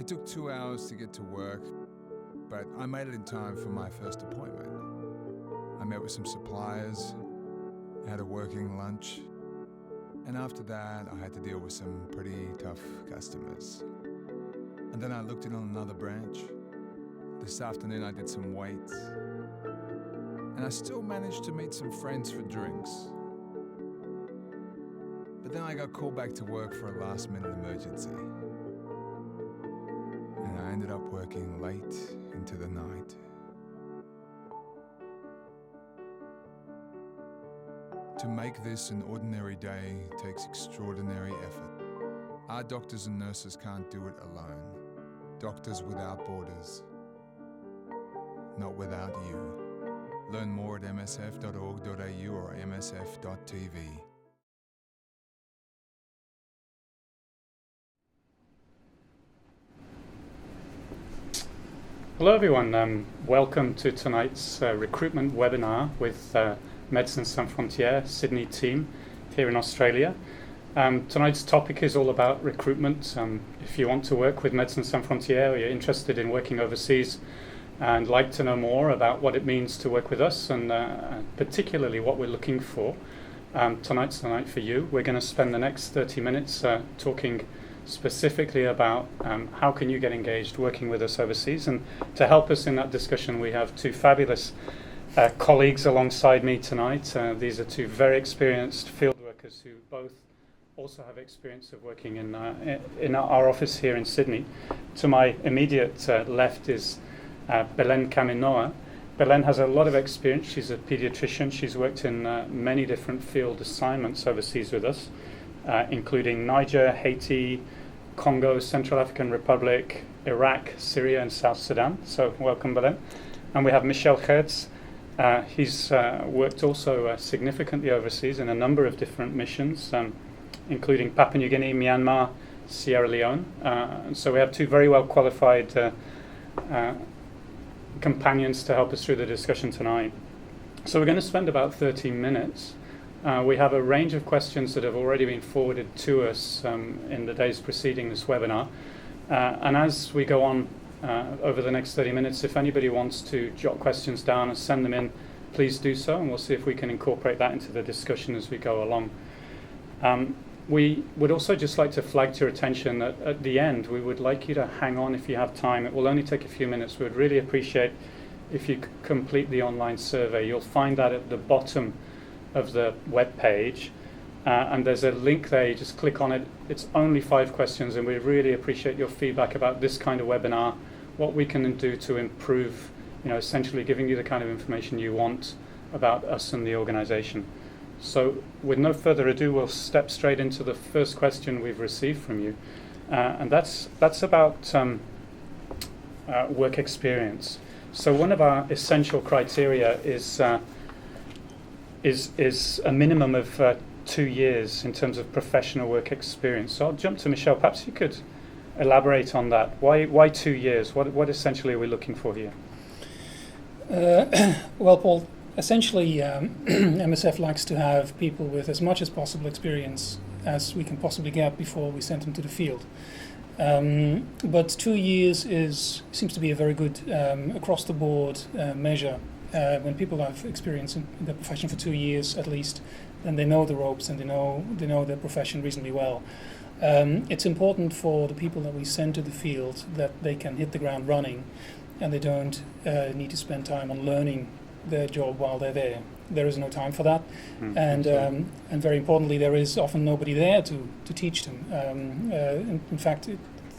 It took 2 hours to get to work, but I made it in time for my first appointment. I met with some suppliers, had a working lunch, and after that I had to deal with some pretty tough customers. And then I looked in on another branch. This afternoon I did some weights, and I still managed to meet some friends for drinks. But then I got called back to work for a last-minute emergency. And I ended up working late into the night. To make this an ordinary day takes extraordinary effort. Our doctors and nurses can't do it alone. Doctors Without Borders. Not without you. Learn more at msf.org.au or msf.tv. Hello everyone, welcome to tonight's recruitment webinar with Médecins Sans Frontières Sydney team here in Australia. Tonight's topic is all about recruitment. If you want to work with Médecins Sans Frontières or you're interested in working overseas and like to know more about what it means to work with us and particularly what we're looking for, tonight's the night for you. We're going to spend the next 30 minutes talking specifically about how can you get engaged working with us overseas, and to help us in that discussion we have two fabulous colleagues alongside me tonight. These are two very experienced field workers who both also have experience of working in our office here in Sydney. To my immediate left is Belén Caminoa. Belén has a lot of experience. She's a pediatrician. She's worked in many different field assignments overseas with us, including Niger, Haiti, Congo, Central African Republic, Iraq, Syria and South Sudan. So welcome, Belén. And we have Michel Gertz. He's worked also significantly overseas in a number of different missions, including Papua New Guinea, Myanmar, Sierra Leone. And so we have two very well qualified companions to help us through the discussion tonight. So we're going to spend about 30 minutes. We have a range of questions that have already been forwarded to us in the days preceding this webinar. And as we go on over the next 30 minutes, if anybody wants to jot questions down and send them in, please do so, and we'll see if we can incorporate that into the discussion as we go along. We would also just like to flag to your attention that at the end, we would like you to hang on if you have time. It will only take a few minutes. We would really appreciate if you could complete the online survey. You'll find that at the bottom of the web page, and there's a link there. You just click on it. It's only 5 questions, and we really appreciate your feedback about this kind of webinar, what we can do to improve, essentially giving you the kind of information you want about us and the organization. So with no further ado, we'll step straight into the first question we've received from you, and that's about work experience. So one of our essential criteria is a minimum of 2 years in terms of professional work experience. So I'll jump to Michel. Perhaps you could elaborate on that. Why 2 years? What essentially are we looking for here? Well, Paul, essentially MSF likes to have people with as much as possible experience as we can possibly get before we send them to the field. But 2 years seems to be a very good across-the-board measure. When people have experience in their profession for 2 years at least, then they know the ropes and they know their profession reasonably well. It's important for the people that we send to the field that they can hit the ground running, and they don't need to spend time on learning their job while they're there. There is no time for that, and very importantly, there is often nobody there to teach them. In fact,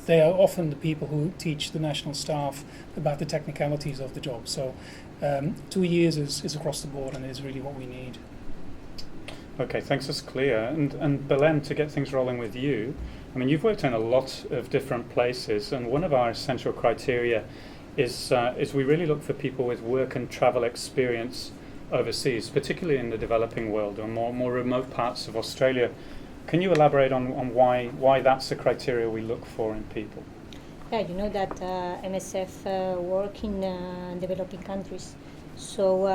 they are often the people who teach the national staff about the technicalities of the job. So 2 years is across the board and is really what we need. Okay, thanks, that's clear. And Belén, to get things rolling with you, I mean, you've worked in a lot of different places, and one of our essential criteria is we really look for people with work and travel experience overseas, particularly in the developing world or more remote parts of Australia. Can you elaborate on why that's the criteria we look for in people? Yeah, you know that MSF work in developing countries. So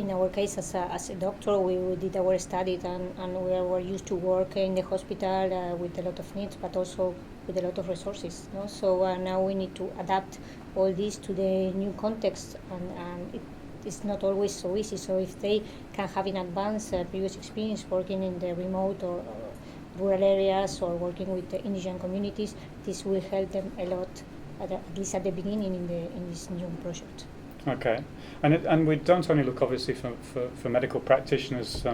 in our case, as a doctor, we did our studies and we were used to work in the hospital with a lot of needs, but also with a lot of resources. No? So now we need to adapt all this to the new context, and it's not always so easy. So if they can have in advance previous experience working in the remote or rural areas or working with the indigent communities, this will help them a lot, at least at the beginning in this new project. Okay, and we don't only look obviously for medical practitioners.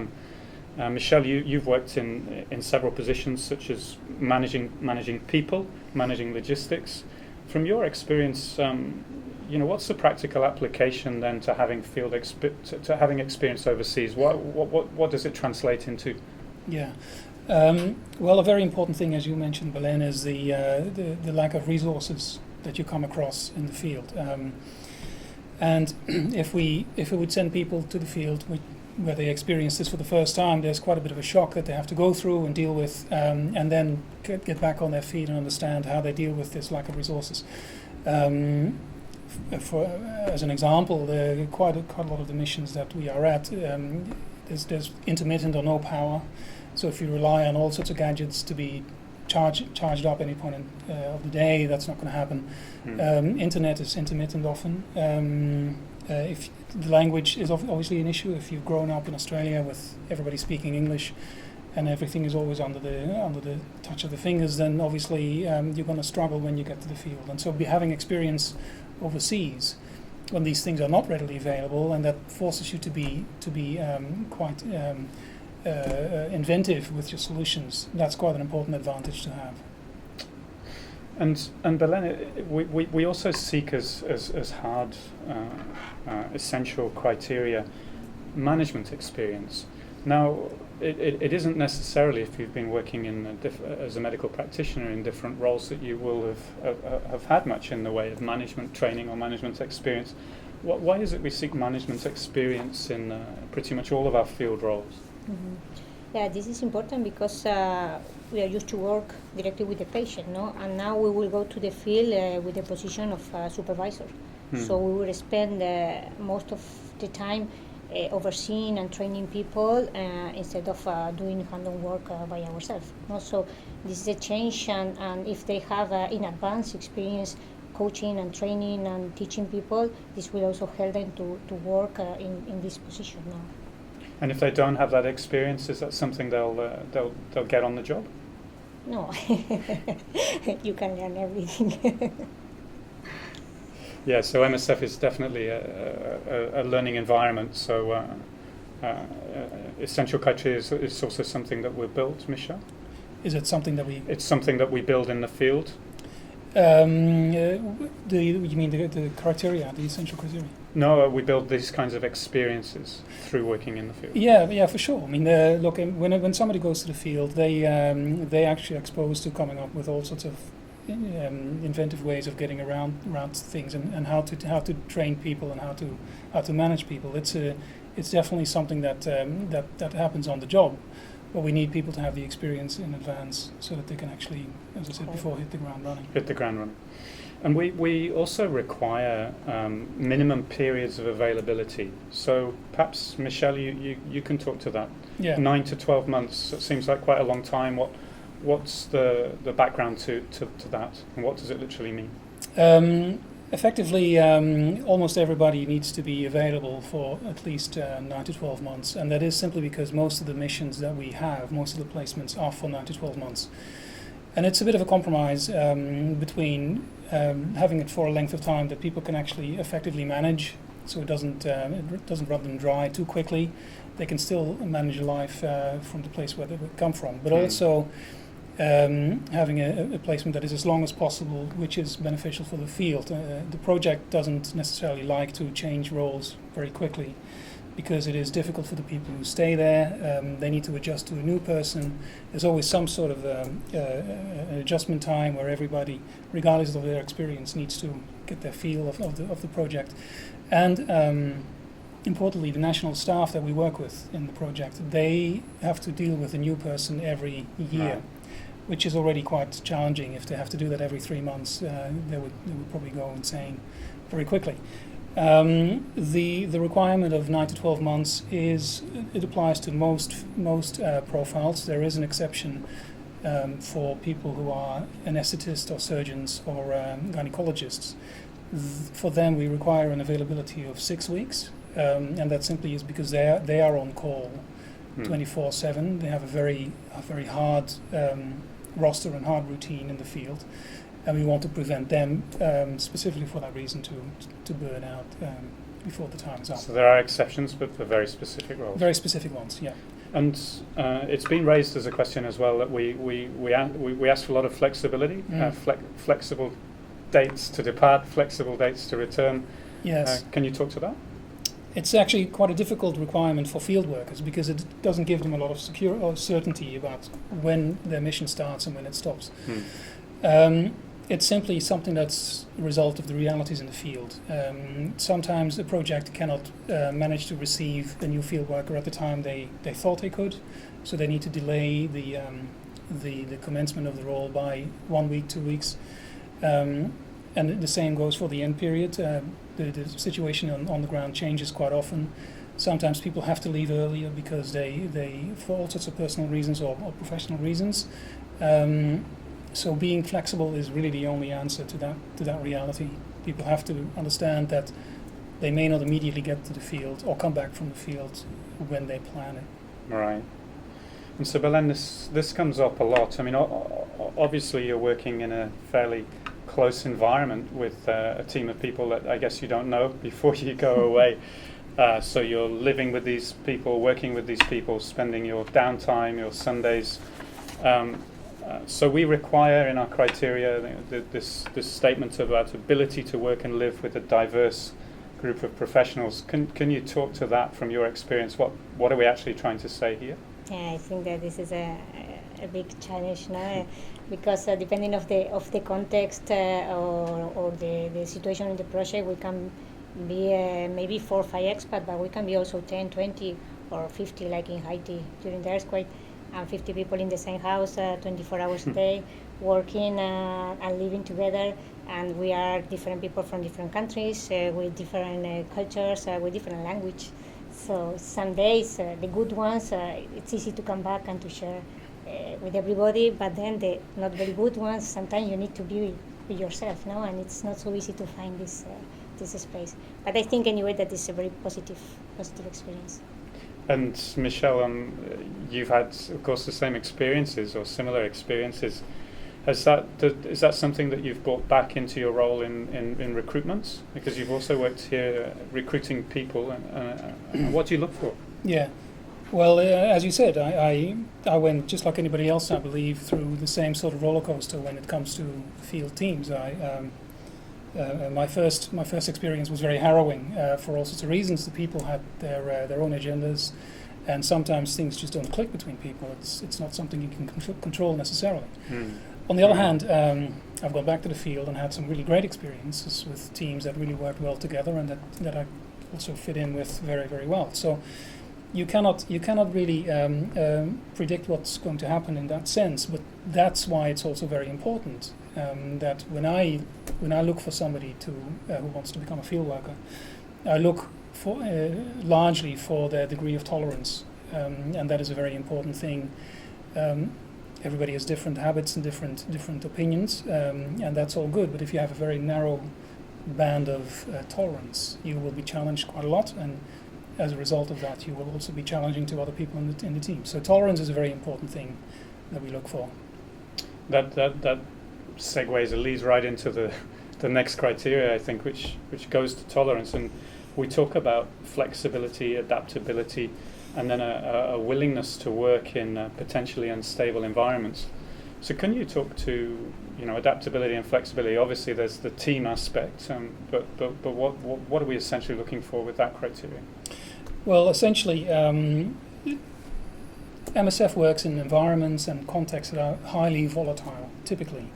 Michelle, you've worked in several positions, such as managing people, managing logistics. From your experience, what's the practical application then to having to having experience overseas? What does it translate into? Yeah. Well, a very important thing, as you mentioned, Belen, is the lack of resources that you come across in the field. And if we would send people to the field where they experience this for the first time, there's quite a bit of a shock that they have to go through and deal with, and then get back on their feet and understand how they deal with this lack of resources. As an example, quite a lot of the missions that we are at, there's intermittent or no power. So if you rely on all sorts of gadgets to be charged up any point of the day, that's not going to happen. Internet is intermittent often. If the language is obviously an issue, if you've grown up in Australia with everybody speaking English and everything is always under the touch of the fingers, then obviously you're going to struggle when you get to the field. And so having experience overseas when these things are not readily available, and that forces you to be quite inventive with your solutions, that's quite an important advantage to have. And Belen, we also seek as hard essential criteria management experience. Now, it isn't necessarily, if you've been working as a medical practitioner in different roles, that you will have had much in the way of management training or management experience. Why is it we seek management experience in pretty much all of our field roles? Mm-hmm. Yeah, this is important because we are used to work directly with the patient, no? And now we will go to the field with the position of supervisor. So we will spend most of the time overseeing and training people instead of doing hands-on work by ourselves. No? So this is a change, and if they have in advance experience coaching and training and teaching people, this will also help them to work in this position now. And if they don't have that experience, is that something they'll get on the job? No, you can learn everything. Yeah, so MSF is definitely a learning environment. So essential criteria is also something that we've built, Michelle? Is it something that we... It's something that we build in the field. You mean the criteria, the essential criteria? No, we build these kinds of experiences through working in the field. Yeah, for sure. I mean, look, when somebody goes to the field, they actually are exposed to coming up with all sorts of inventive ways of getting around things and how to train people and how to manage people. It's definitely something that happens on the job. But we need people to have the experience in advance so that they can actually, as I said before, hit the ground running. And we also require minimum periods of availability. So perhaps, Michelle, you can talk to that. Yeah. 9 to 12 months, it seems like quite a long time. What's the background to that, and what does it literally mean? Effectively, almost everybody needs to be available for at least 9 to 12 months, and that is simply because most of the missions that we have, most of the placements are for 9 to 12 months. And it's a bit of a compromise between having it for a length of time that people can actually effectively manage, so it doesn't run them dry too quickly. They can still manage a life from the place where they come from, but also having a placement that is as long as possible, which is beneficial for the field. The project doesn't necessarily like to change roles very quickly because it is difficult for the people who stay there. They need to adjust to a new person. There's always some sort of an adjustment time where everybody, regardless of their experience, needs to get their feel of the project. And importantly, the national staff that we work with in the project, they have to deal with a new person every year. Which is already quite challenging. If they have to do that every 3 months, they would probably go insane very quickly. The requirement of 9 to 12 months it applies to most profiles. There is an exception for people who are anaesthetists or surgeons or gynecologists. For them, we require an availability of 6 weeks, and that simply is because they are on call 24/7. They have a very hard roster and hard routine in the field, and we want to prevent them specifically for that reason to burn out before the time is up. So there are exceptions, but for very specific roles. Very specific ones, yeah. And it's been raised as a question as well that we ask for a lot of flexibility, flexible dates to depart, flexible dates to return. Yes. Can you talk to that? It's actually quite a difficult requirement for field workers because it doesn't give them a lot of certainty about when their mission starts and when it stops. It's simply something that's a result of the realities in the field. Sometimes a project cannot manage to receive a new field worker at the time they thought they could, so they need to delay the commencement of the role by 1 week, 2 weeks. And the same goes for the end period. The situation on the ground changes quite often. Sometimes people have to leave earlier because they for all sorts of personal reasons or professional reasons. So being flexible is really the only answer to that reality. People have to understand that they may not immediately get to the field or come back from the field when they plan it. Right. And so, Belen, this comes up a lot. I mean, obviously you're working in a fairly close environment with a team of people that I guess you don't know before you go away. So you're living with these people, working with these people, spending your downtime, your Sundays. So we require in our criteria this statement about ability to work and live with a diverse group of professionals. Can you talk to that from your experience? What are we actually trying to say here? Yeah, I think that this is a big challenge now, because depending of the context or the situation in the project, we can be maybe 4 or 5 experts, but we can be also 10, 20 or 50 like in Haiti during the earthquake, and 50 people in the same house 24 hours a day working and living together, and we are different people from different countries with different cultures, with different language. So some days, the good ones, it's easy to come back and to share with everybody, but then the not very good ones, sometimes you need to be with yourself, no? And it's not so easy to find this space. But I think anyway that is a very positive experience. And Michelle, you've had, of course, the same experiences or similar experiences. Is that something that you've brought back into your role in recruitment? Because you've also worked here recruiting people. And what do you look for? Yeah. Well, as you said, I went, just like anybody else, I believe, through the same sort of roller coaster when it comes to field teams. My first experience was very harrowing for all sorts of reasons. The people had their own agendas, and sometimes things just don't click between people. It's not something you can control necessarily. On the other hand, I've gone back to the field and had some really great experiences with teams that really worked well together and that I also fit in with very, very well. So you cannot really predict what's going to happen in that sense, but that's why it's also very important that when I look for somebody who wants to become a field worker, I look for largely for their degree of tolerance, and that is a very important thing. Everybody has different habits and different opinions, and that's all good. But if you have a very narrow band of tolerance, you will be challenged quite a lot, and as a result of that, you will also be challenging to other people in the team. So tolerance is a very important thing that we look for. That segues or leads right into the next criteria, I think, which goes to tolerance. And we talk about flexibility, adaptability, and then a willingness to work in potentially unstable environments. So can you talk to adaptability and flexibility? Obviously, there's the team aspect, but what are we essentially looking for with that criteria? Well, essentially, MSF works in environments and contexts that are highly volatile, typically.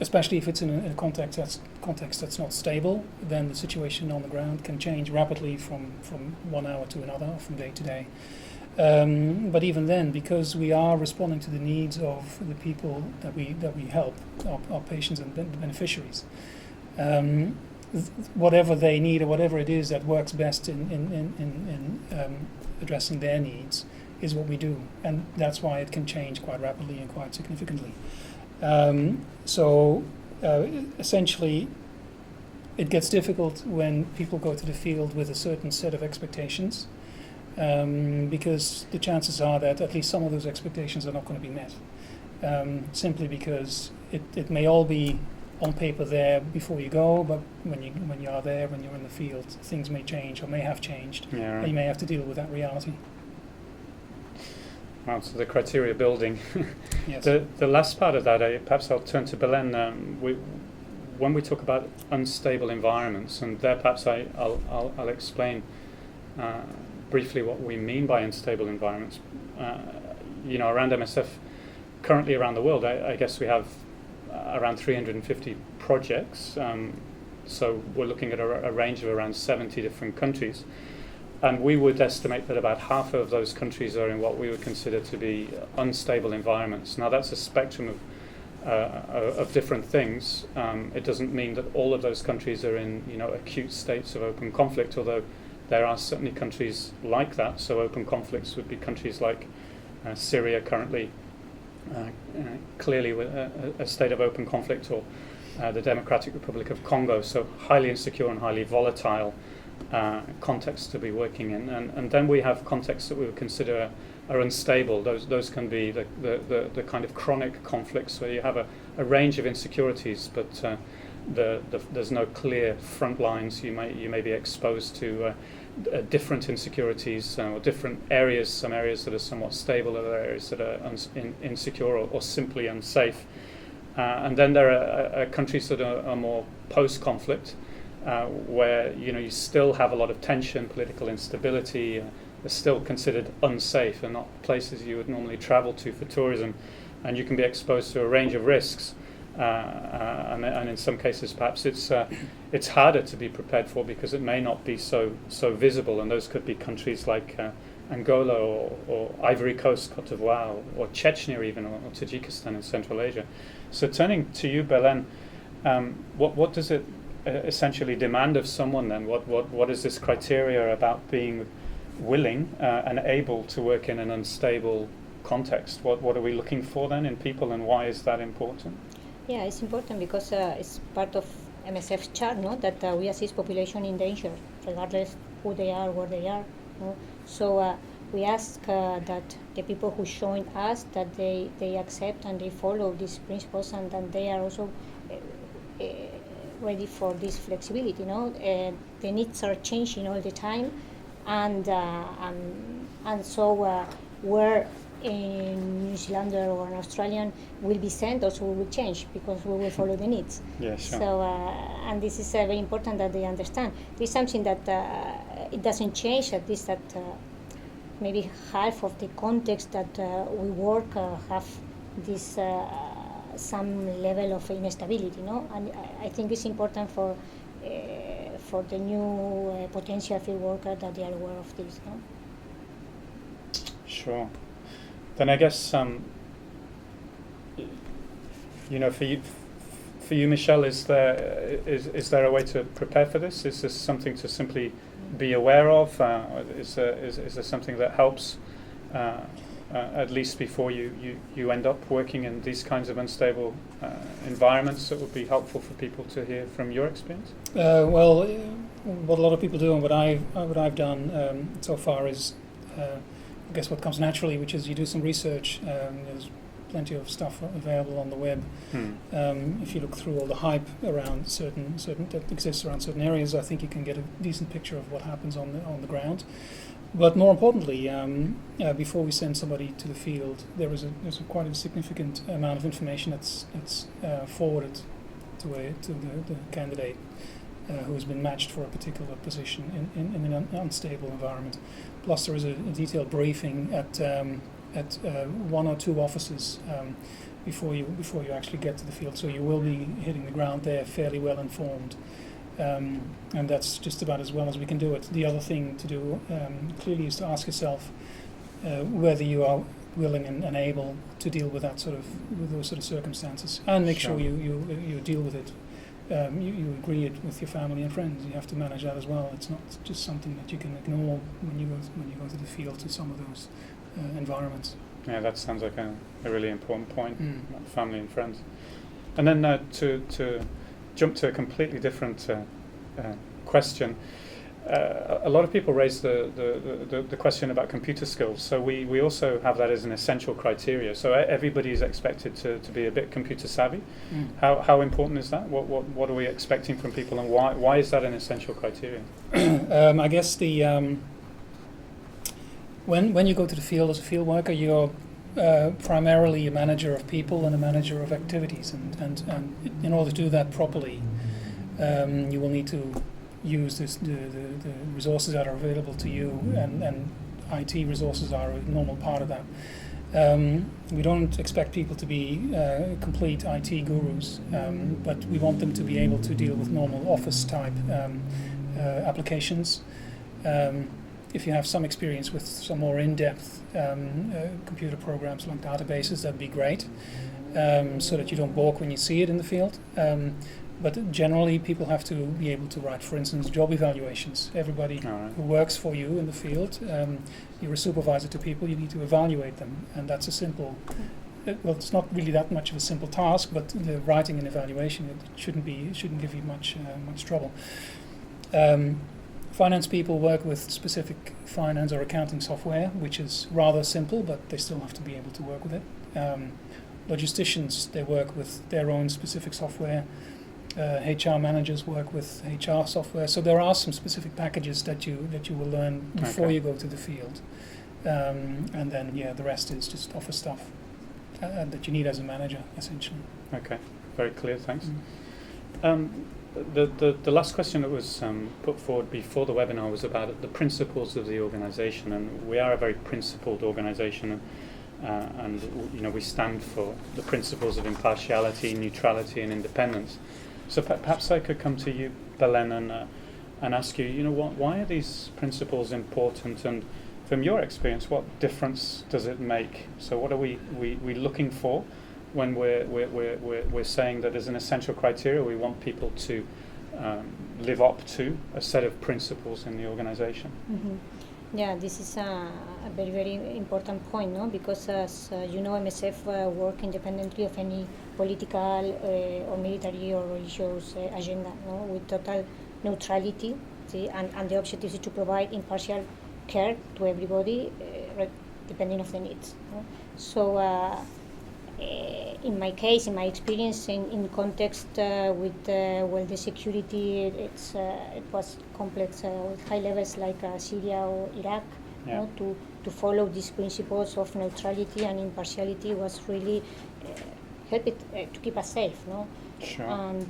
Especially if it's in a context that's not stable, then the situation on the ground can change rapidly from 1 hour to another, or from day to day. But even then, because we are responding to the needs of the people that we help, our patients and beneficiaries, whatever they need or whatever it is that works best in addressing their needs is what we do, and that's why it can change quite rapidly and quite significantly. Essentially, it gets difficult when people go to the field with a certain set of expectations, because the chances are that at least some of those expectations are not going to be met, simply because it may all be on paper there before you go, but when you are there, when you're in the field, things may change or may have changed, and you may have to deal with that reality. Wow, so the criteria building. Yes. The last part of that, perhaps I'll turn to Belen. When we talk about unstable environments, and there perhaps I'll explain briefly what we mean by unstable environments. Around MSF, currently around the world, I guess we have around 350 projects. So we're looking at a range of around 70 different countries. And we would estimate that about half of those countries are in what we would consider to be unstable environments. Now that's a spectrum of different things. It doesn't mean that all of those countries are in acute states of open conflict, although there are certainly countries like that. So open conflicts would be countries like Syria currently, clearly with a state of open conflict, or the Democratic Republic of Congo, so highly insecure and highly volatile contexts to be working in, and then we have contexts that we would consider are unstable. Those can be the kind of chronic conflicts where you have a range of insecurities, but there's no clear front lines. You may be exposed to different insecurities or different areas. Some areas that are somewhat stable, other areas that are insecure or simply unsafe. And then there are countries that are more post-conflict. Where you still have a lot of tension, political instability, are still considered unsafe and not places you would normally travel to for tourism, and you can be exposed to a range of risks, and in some cases perhaps it's harder to be prepared for because it may not be so visible, and those could be countries like Angola or Ivory Coast, Cote d'Ivoire, or Chechnya even, or Tajikistan in Central Asia. So turning to you, Belen, what does it essentially demand of someone then? What is this criteria about being willing and able to work in an unstable context? What are we looking for then in people, and why is that important? Yeah, it's important because it's part of MSF's chart, no? That we assist population in danger, regardless who they are, where they are. No? So we ask that the people who join us, that they accept and they follow these principles, and that they are also ready for this flexibility. The needs are changing all the time, and so where a New Zealander or an Australian will be sent, also will change because we will follow the needs. Yeah, sure. So and this is very important that they understand. This is something that it doesn't change. At least that maybe half of the context that we work have this. Some level of instability, and I think it's important for the new potential field worker that they are aware of this. Sure. Then I guess for you, Michelle, is there a way to prepare for this? Is this something to simply be aware of? Is there something that helps? At least before you end up working in these kinds of unstable environments, that would be helpful for people to hear from your experience? Well, what a lot of people do, and what I've done so far is, I guess, what comes naturally, which is you do some research. There's plenty of stuff available on the web. If you look through all the hype around certain that exists around certain areas, I think you can get a decent picture of what happens on the ground. But more importantly, before we send somebody to the field, there's quite a significant amount of information that's forwarded to the candidate who has been matched for a particular position in an unstable environment. Plus, there is a detailed briefing at one or two offices before you actually get to the field. So you will be hitting the ground there fairly well informed. And that's just about as well as we can do it. The other thing to do clearly is to ask yourself whether you are willing and able to deal with those sort of circumstances, and make sure you deal with it you agree it with your family and friends. You have to manage that as well. It's not just something that you can ignore when you go to the field to some of those environments. Yeah, that sounds like a really important point. About family and friends. And then to jump to a completely different question. A lot of people raise the question about computer skills. So we also have that as an essential criteria. So everybody is expected to be a bit computer savvy. How important is that? What are we expecting from people, and why is that an essential criteria? I guess when you go to the field as a field worker, you're primarily a manager of people and a manager of activities, and in order to do that properly, you will need to use the resources that are available to you, and IT resources are a normal part of that. We don't expect people to be complete IT gurus, but we want them to be able to deal with normal office type applications. If you have some experience with some more in-depth computer programs like databases, that'd be great, so that you don't balk when you see it in the field. But generally, people have to be able to write, for instance, job evaluations. Everybody who works for you in the field, you're a supervisor to people, you need to evaluate them. And that's a simple, well, it's not really that much of a simple task, but the writing an evaluation, it shouldn't give you much trouble. Finance people work with specific finance or accounting software, which is rather simple, but they still have to be able to work with it. Logisticians, they work with their own specific software. HR managers work with HR software. So there are some specific packages that you will learn before you go to the field. And then, the rest is just office stuff that you need as a manager, essentially. Okay, very clear, thanks. The last question that was put forward before the webinar was about the principles of the organisation, and we are a very principled organisation, and we stand for the principles of impartiality, neutrality, and independence. So perhaps I could come to you, Belen, and ask you, why are these principles important, and from your experience, what difference does it make? So what are we looking for when we're saying that as an essential criteria we want people to live up to a set of principles in the organisation? Mm-hmm. Yeah, this is a very, very important point, no? Because as you know, MSF work independently of any political or military or religious agenda, no? With total neutrality, and the objective is to provide impartial care to everybody, depending on the needs. No? So, in my case, in my experience, in context with the security, it was complex with high levels like Syria or Iraq. Yeah. To follow these principles of neutrality and impartiality was really help it to keep us safe. No? Sure. And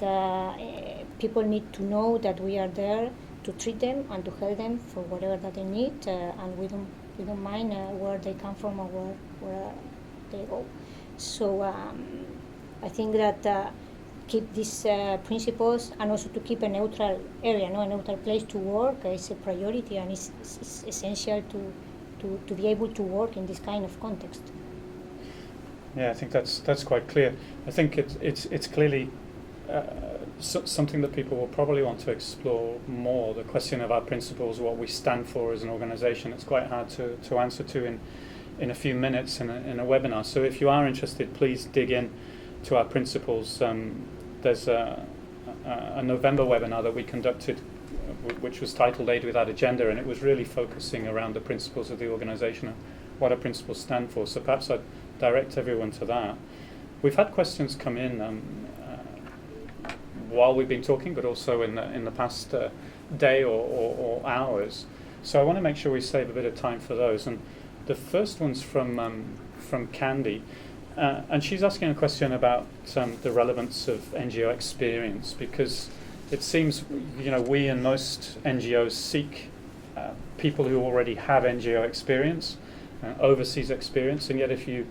people need to know that we are there to treat them and to help them for whatever that they need, and we don't mind where they come from or where they go. So I think that keep these principles, and also to keep a neutral area, a neutral place to work is a priority, and it's essential to be able to work in this kind of context. Yeah, I think that's quite clear. I think it's clearly something that people will probably want to explore more. The question of our principles, what we stand for as an organisation. It's quite hard to answer to in a few minutes in a webinar. So if you are interested, please dig in to our principles. There's a November webinar that we conducted, which was titled Aid Without Agenda, and it was really focusing around the principles of the organisation and what our principles stand for. So perhaps I'd direct everyone to that. We've had questions come in while we've been talking, but also in the past day or hours. So I want to make sure we save a bit of time for those. And the first one's from Candy, and she's asking a question about the relevance of NGO experience, because it seems we and most NGOs seek people who already have NGO experience, overseas experience, and yet if you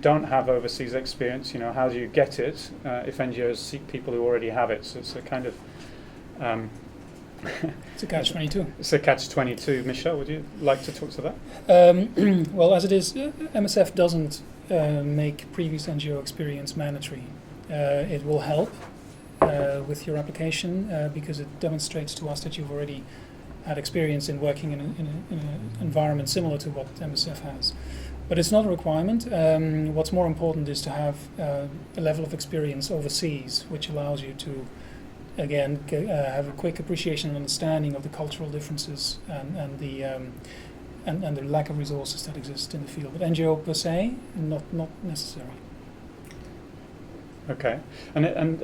don't have overseas experience, how do you get it if NGOs seek people who already have it? So it's a kind of it's a catch-22. It's a catch-22. Michelle, would you like to talk to that? Well, as it is, MSF doesn't make previous NGO experience mandatory. It will help with your application because it demonstrates to us that you've already had experience in working in an environment similar to what MSF has. But it's not a requirement. What's more important is to have a level of experience overseas, which allows you to, again, have a quick appreciation and understanding of the cultural differences and the lack of resources that exist in the field. But NGO per se, not necessary. Okay, and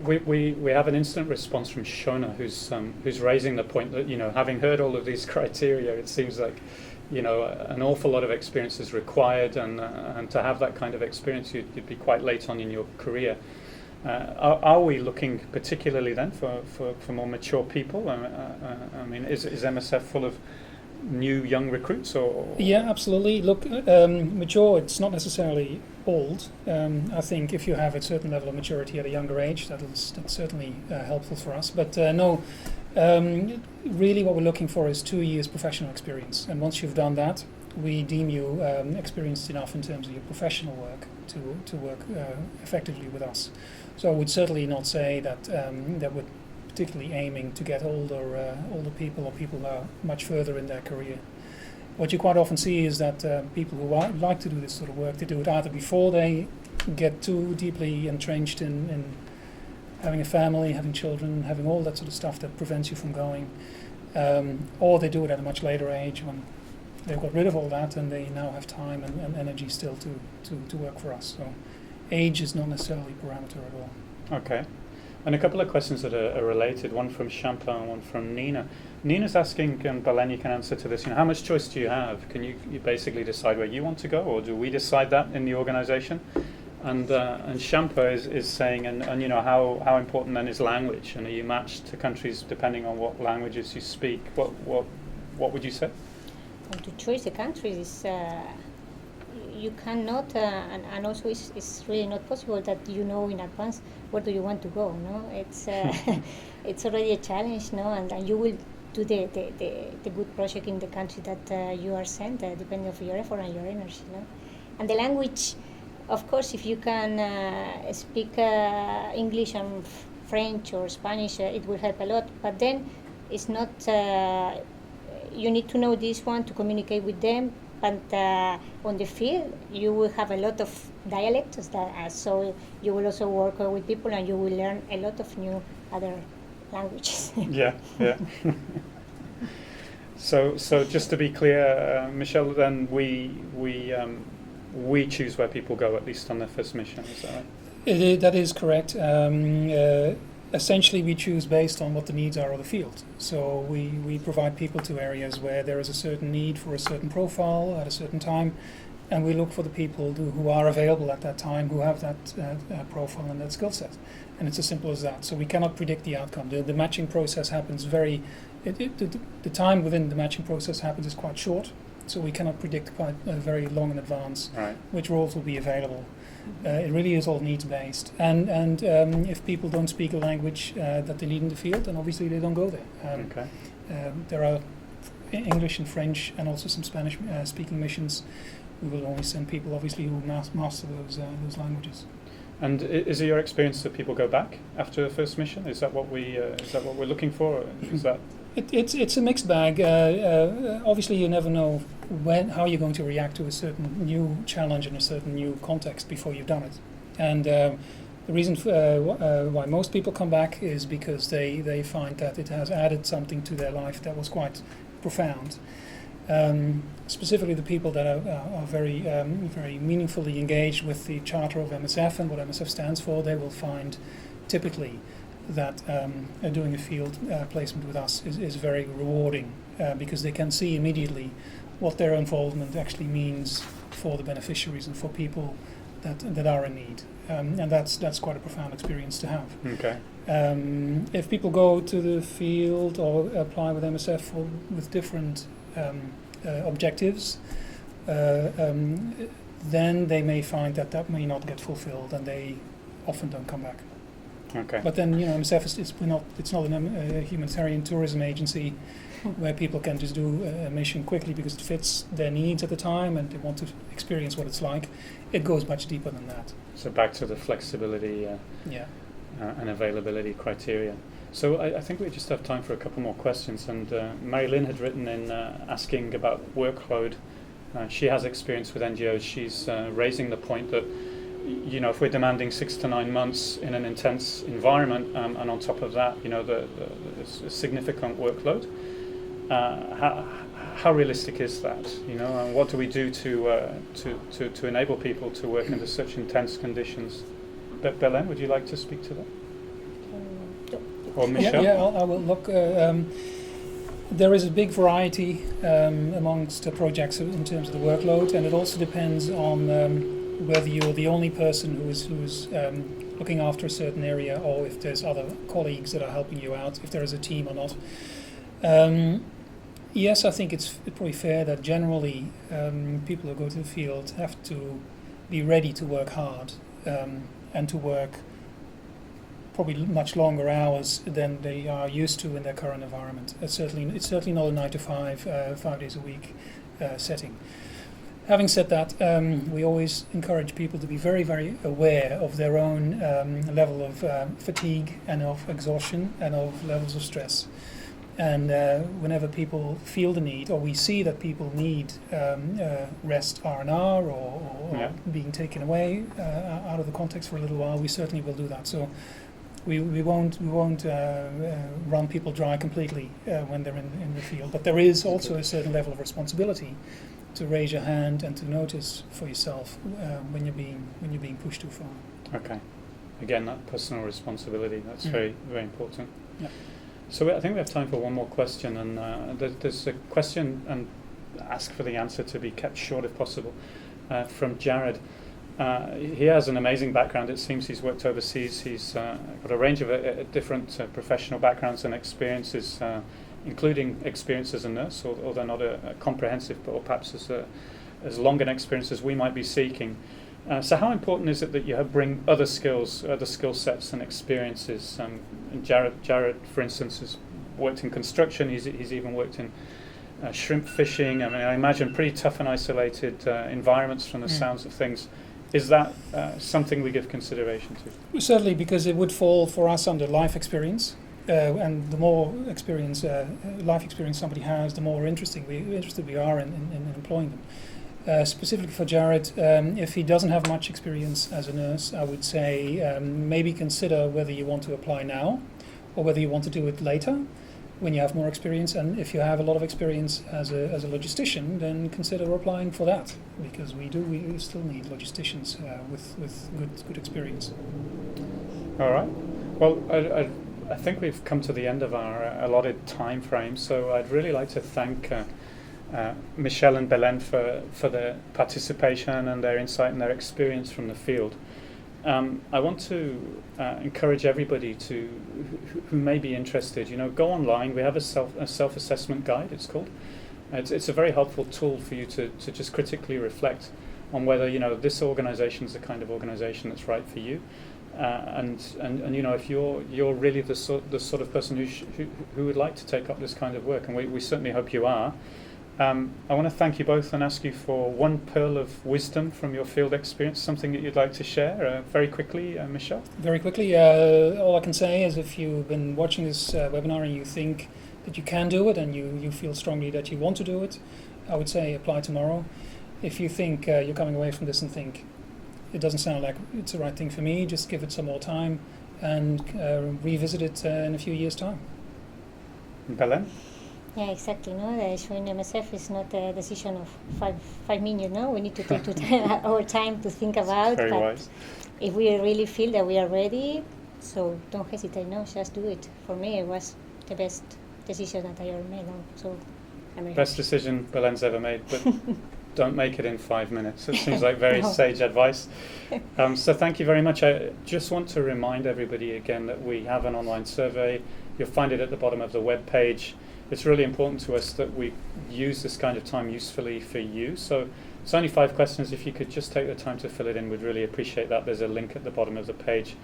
we have an instant response from Shona, who's raising the point that, you know, having heard all of these criteria, it seems like, you know, an awful lot of experience is required, and to have that kind of experience, you'd be quite late on in your career. Are we looking particularly then for more mature people? I mean, is MSF full of new young recruits, or? Yeah, absolutely. Look, mature, it's not necessarily old. I think if you have a certain level of maturity at a younger age, that's certainly helpful for us. But no, really what we're looking for is 2 years professional experience. And once you've done that, we deem you experienced enough in terms of your professional work to work effectively with us. So I would certainly not say that we're particularly aiming to get older people or people that are much further in their career. What you quite often see is that people who like to do this sort of work, they do it either before they get too deeply entrenched in having a family, having children, having all that sort of stuff that prevents you from going, or they do it at a much later age when they've got rid of all that and they now have time and energy still to work for us. So age is not necessarily a parameter at all. Okay. And a couple of questions that are related, one from Champa and one from Nina. Nina's asking, and Belen, you can answer to this, you know, how much choice do you have? Can you basically decide where you want to go, or do we decide that in the organisation? And Champa is saying, and you know, how important then is language? And are you matched to countries depending on what languages you speak? What would you say? And to choose the countries is you cannot, and also it's really not possible that you know in advance where do you want to go. No, it's it's already a challenge. No, and you will do the good project in the country that you are sent, depending on your effort and your energy. No, and the language, of course, if you can speak English and French or Spanish, it will help a lot. But then it's not. You need to know this one to communicate with them. But on the field, you will have a lot of dialects, so you will also work with people, and you will learn a lot of new other languages. Yeah. So just to be clear, Michelle, then we choose where people go, at least on their first mission. Is that right? That is correct. Essentially, we choose based on what the needs are of the field. So we provide people to areas where there is a certain need for a certain profile at a certain time, and we look for the people who are available at that time, who have that profile and that skill set. And it's as simple as that. So we cannot predict the outcome. The matching process happens the time within the matching process happens is quite short, so we cannot predict quite very long in advance which roles will be available. It really is all needs-based, and if people don't speak a language that they need in the field, then obviously they don't go there. There are English and French and also some Spanish-speaking missions. We will only send people, obviously, who master those languages. And is it your experience that people go back after the first mission? Is that what we're looking for? Is that? It's a mixed bag. Obviously, you never know how you're going to react to a certain new challenge in a certain new context before you've done it. And the reason why most people come back is because they find that it has added something to their life that was quite profound. Specifically, the people that are very very meaningfully engaged with the charter of MSF and what MSF stands for, they will find typically that doing a field placement with us is very rewarding because they can see immediately what their involvement actually means for the beneficiaries and for people that are in need, and that's quite a profound experience to have. Okay. If people go to the field or apply with MSF with different objectives, then they may find that may not get fulfilled, and they often don't come back. Okay. But then, MSF it's not a humanitarian tourism agency where people can just do a mission quickly because it fits their needs at the time and they want to experience what it's like. It goes much deeper than that. So back to the flexibility. and availability criteria. So I think we just have time for a couple more questions. And Mary-Lynn had written in asking about workload. She has experience with NGOs. She's raising the point that, you know, if we're demanding 6 to 9 months in an intense environment, and on top of that, you know, the significant workload, how realistic is that? You know, and what do we do to enable people to work under such intense conditions? Belén, would you like to speak to that? Or Michelle? Yeah, I will look. There is a big variety amongst the projects in terms of the workload, and it also depends on whether you're the only person who is looking after a certain area, or if there's other colleagues that are helping you out, if there is a team or not. Yes, I think it's probably fair that generally people who go to the field have to be ready to work hard and to work probably much longer hours than they are used to in their current environment. It's certainly not a 9 to 5, 5 days a week setting. Having said that, we always encourage people to be very, very aware of their own level of fatigue and of exhaustion and of levels of stress. And whenever people feel the need, or we see that people need rest R&R or being taken away out of the context for a little while, we certainly will do that. So we won't run people dry completely when they're in the field. But there is also a certain level of responsibility to raise your hand and to notice for yourself when you're being pushed too far. Okay. Again, that personal responsibility, that's very, very important. Yeah. So I think we have time for one more question, and there's a question, and ask for the answer to be kept short if possible, from Jared. He has an amazing background. It seems he's worked overseas. He's got a range of different professional backgrounds and experiences, including experience as a nurse, although not a comprehensive, but or perhaps as long an experience as we might be seeking. So how important is it that you bring other skills, other skill sets and experiences? And Jared, for instance, has worked in construction. He's even worked in shrimp fishing. I mean, I imagine pretty tough and isolated environments from the sounds of things. Is that something we give consideration to? Certainly, because it would fall for us under life experience. And the more experience, life experience somebody has, the more interested we are in employing them. Specifically for Jared, if he doesn't have much experience as a nurse, I would say maybe consider whether you want to apply now or whether you want to do it later when you have more experience. And if you have a lot of experience as a logistician, then consider applying for that, because we still need logisticians with good experience. All right. Well, I think we've come to the end of our allotted time frame, so I'd really like to thank Michelle and Belén for their participation and their insight and their experience from the field. I want to encourage everybody who may be interested, go online. We have a self-assessment guide, it's called. It's a very helpful tool for you to just critically reflect on whether this organisation is the kind of organisation that's right for you. And if you're really the sort of person who would like to take up this kind of work, and we certainly hope you are. I want to thank you both and ask you for one pearl of wisdom from your field experience, something that you'd like to share very quickly, Michelle. Very quickly, all I can say is if you've been watching this webinar and you think that you can do it and you feel strongly that you want to do it, I would say apply tomorrow. If you think you're coming away from this and think it doesn't sound like it's the right thing for me, just give it some more time and revisit it in a few years' time. Belén? Yeah, exactly. No, joining MSF is not a decision of five minutes. No, we need to take our time to think about. Very wise. If we really feel that we are ready, so don't hesitate. No, just do it. For me, it was the best decision that I ever made. No? So, best decision Belén's ever made, but don't make it in 5 minutes. It seems like very sage advice. So thank you very much. I just want to remind everybody again that we have an online survey. You'll find it at the bottom of the web page. It's really important to us that we use this kind of time usefully for you. So it's only 5 questions. If you could just take the time to fill it in, we'd really appreciate that. There's a link at the bottom of the page.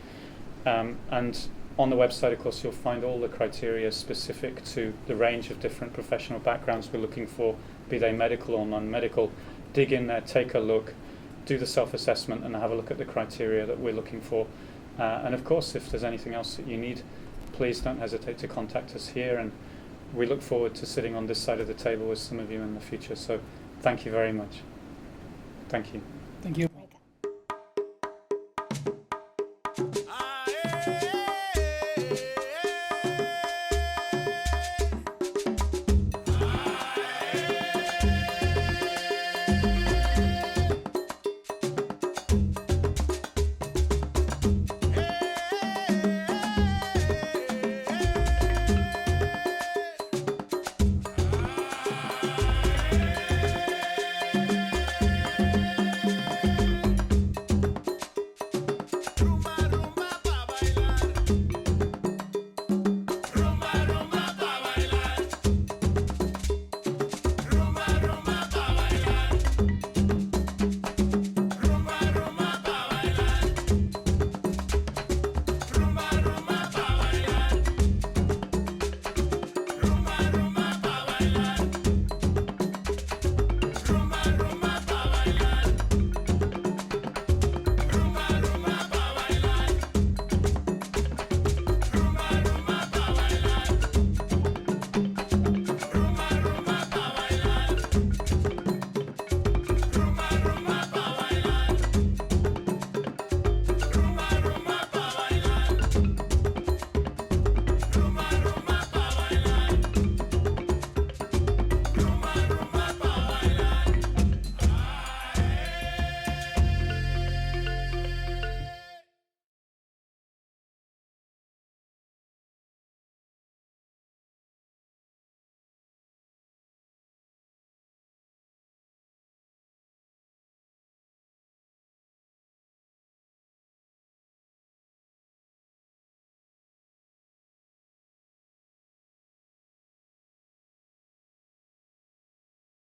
And on the website, of course, you'll find all the criteria specific to the range of different professional backgrounds we're looking for, be they medical or non-medical. Dig in there, take a look, do the self-assessment and have a look at the criteria that we're looking for. And of course, if there's anything else that you need, please don't hesitate to contact us here, and we look forward to sitting on this side of the table with some of you in the future. So thank you very much. Thank you. Thank you.